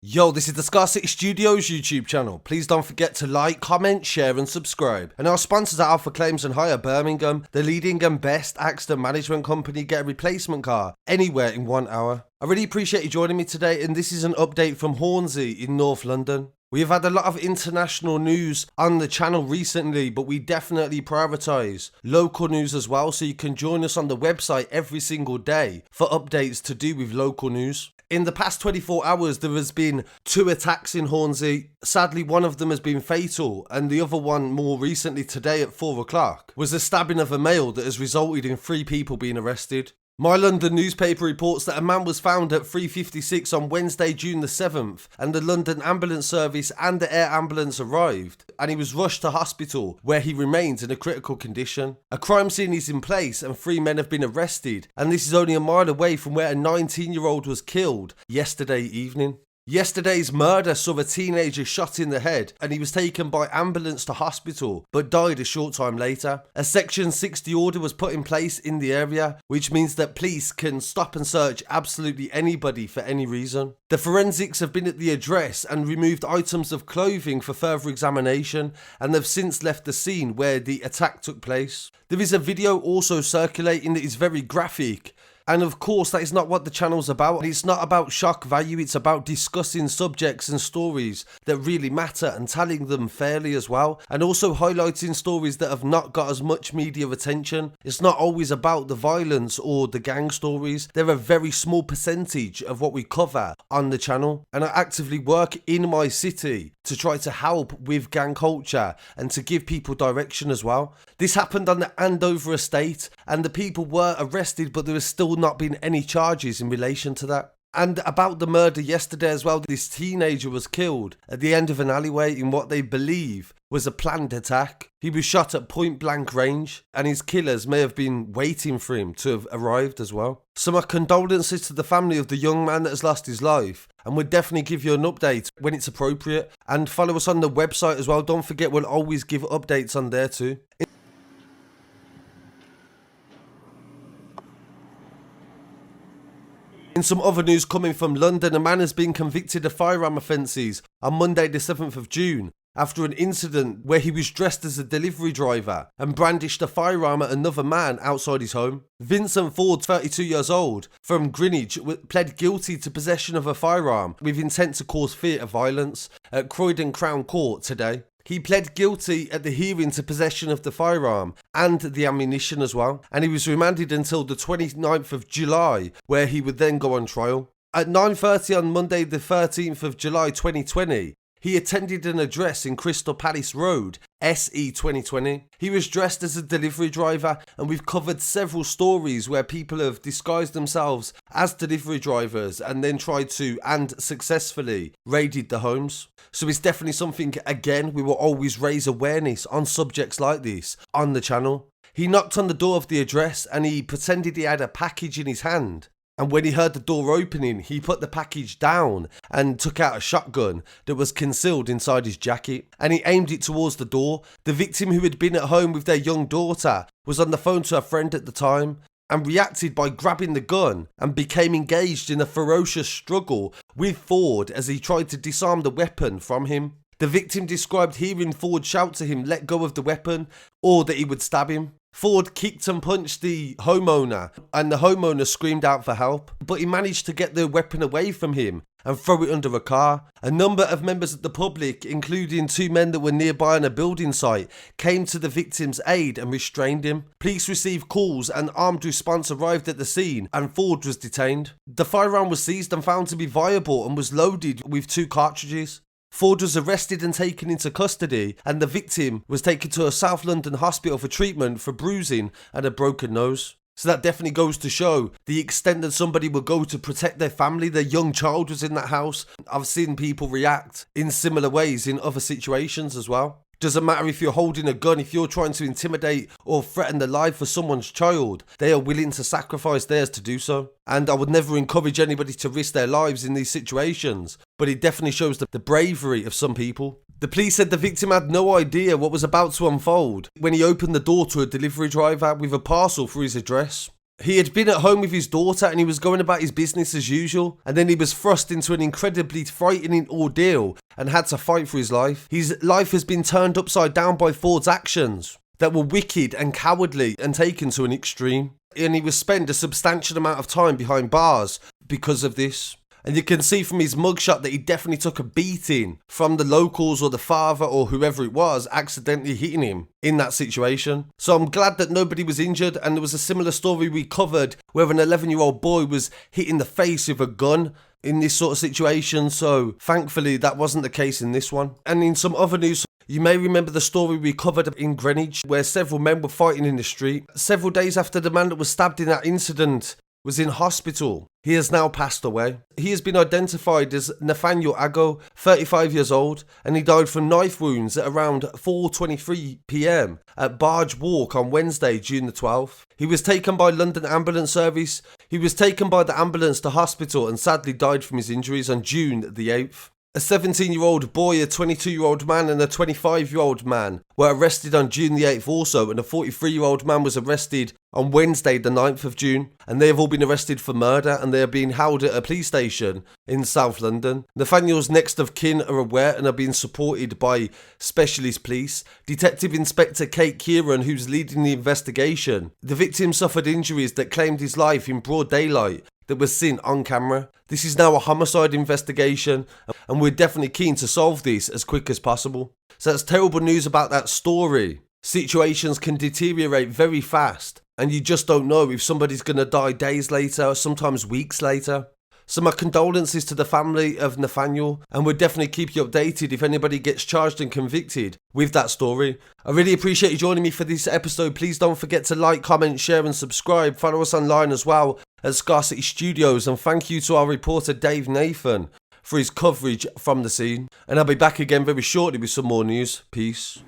Yo, this is the Scarcity Studios YouTube channel. Please don't forget to like, comment, share and subscribe. And our sponsors are Alpha Claims and Hire Birmingham, the leading and best accident management company. Get a replacement car anywhere in 1 hour. I really appreciate you joining me today, and this is an update from Hornsey in North London. We have had a lot of international news on the channel recently, but we definitely prioritise local news as well, so you can join us on the website every single day for updates to do with local news. In the past 24 hours, there has been 2 attacks in Hornsey. Sadly, one of them has been fatal, and the other one more recently today at 4 o'clock was the stabbing of a male that has resulted in 3 people being arrested. My London newspaper reports that a man was found at 3:56 on Wednesday, June the 7th, and the London Ambulance Service and the air ambulance arrived, and he was rushed to hospital where he remains in a critical condition. A crime scene is in place and 3 men have been arrested, and this is only a mile away from where a 19-year-old was killed yesterday evening. Yesterday's murder saw a teenager shot in the head, and he was taken by ambulance to hospital but died a short time later. A Section 60 order was put in place in the area, which means that police can stop and search absolutely anybody for any reason. The forensics have been at the address and removed items of clothing for further examination, and they've since left the scene where the attack took place. There is a video also circulating that is very graphic. And of course, that is not what the channel's about. It's not about shock value, it's about discussing subjects and stories that really matter and telling them fairly as well. And also highlighting stories that have not got as much media attention. It's not always about the violence or the gang stories. They're a very small percentage of what we cover on the channel. And I actively work in my city to try to help with gang culture and to give people direction as well. This happened on the Andover estate, and the people were arrested, but there has still not been any charges in relation to that. And about the murder yesterday as well, this teenager was killed at the end of an alleyway in what they believe was a planned attack. He was shot at point blank range, and his killers may have been waiting for him to have arrived as well. So my condolences to the family of the young man that has lost his life, and we'll definitely give you an update when it's appropriate. And follow us on the website as well. Don't forget, we'll always give updates on there too. In some other news coming from London, a man has been convicted of firearm offences on Monday the 7th of June after an incident where he was dressed as a delivery driver and brandished a firearm at another man outside his home. Vincent Ford, 32 years old, from Greenwich, pled guilty to possession of a firearm with intent to cause fear of violence at Croydon Crown Court today. He pled guilty at the hearing to possession of the firearm and the ammunition as well, and he was remanded until the 29th of July, where he would then go on trial. At 9:30 on Monday the 13th of July 2020, he attended an address in Crystal Palace Road, SE 2020. He was dressed as a delivery driver, and we've covered several stories where people have disguised themselves as delivery drivers and then tried to, and successfully, raided the homes. So it's definitely something, again, we will always raise awareness on subjects like this on the channel. He knocked on the door of the address and he pretended he had a package in his hand. And when he heard the door opening, he put the package down and took out a shotgun that was concealed inside his jacket, and he aimed it towards the door. The victim, who had been at home with their young daughter, was on the phone to a friend at the time and reacted by grabbing the gun and became engaged in a ferocious struggle with Ford as he tried to disarm the weapon from him. The victim described hearing Ford shout to him, "Let go of the weapon," or that he would stab him. Ford kicked and punched the homeowner, and the homeowner screamed out for help, but he managed to get the weapon away from him and throw it under a car. A number of members of the public, including 2 men that were nearby on a building site, came to the victim's aid and restrained him. Police received calls and armed response arrived at the scene, and Ford was detained. The firearm was seized and found to be viable and was loaded with 2 cartridges. Ford was arrested and taken into custody, and the victim was taken to a South London hospital for treatment for bruising and a broken nose. So that definitely goes to show the extent that somebody will go to protect their family. Their young child was in that house. I've seen people react in similar ways in other situations as well. Doesn't matter if you're holding a gun, if you're trying to intimidate or threaten the life of someone's child, they are willing to sacrifice theirs to do so. And I would never encourage anybody to risk their lives in these situations, but it definitely shows the bravery of some people. The police said the victim had no idea what was about to unfold when he opened the door to a delivery driver with a parcel for his address. He had been at home with his daughter and he was going about his business as usual, and then he was thrust into an incredibly frightening ordeal and had to fight for his life. His life has been turned upside down by Ford's actions that were wicked and cowardly and taken to an extreme. And he will spend a substantial amount of time behind bars because of this. And you can see from his mugshot that he definitely took a beating from the locals or the father or whoever it was accidentally hitting him in that situation. So I'm glad that nobody was injured, and there was a similar story we covered where an 11-year-old boy was hit in the face with a gun in this sort of situation. So thankfully that wasn't the case in this one. And in some other news, you may remember the story we covered in Greenwich where several men were fighting in the street. Several days after the man that was stabbed in that incident was in hospital. He has now passed away. He has been identified as Nathaniel Ago, 35 years old, and he died from knife wounds at around 4:23 p.m. at Barge Walk on Wednesday, June the 12th. He was taken by London Ambulance Service. He was taken by the ambulance to hospital and sadly died from his injuries on June the 8th. A 17-year-old boy, a 22-year-old man and a 25-year-old man were arrested on June the 8th also, and a 43-year-old man was arrested on Wednesday the 9th of June, and they have all been arrested for murder and they are being held at a police station in South London. Nathaniel's next of kin are aware and are being supported by specialist police. Detective Inspector Kate Kieran, who's leading the investigation. The victim suffered injuries that claimed his life in broad daylight that was seen on camera. This is now a homicide investigation and we're definitely keen to solve this as quick as possible. So that's terrible news about that story. Situations can deteriorate very fast and you just don't know if somebody's going to die days later or sometimes weeks later. So my condolences to the family of Nathaniel, and we'll definitely keep you updated if anybody gets charged and convicted with that story. I really appreciate you joining me for this episode. Please don't forget to like, comment, share and subscribe. Follow us online as well at Scarcity Studios, and thank you to our reporter Dave Nathan for his coverage from the scene. And I'll be back again very shortly with some more news. Peace.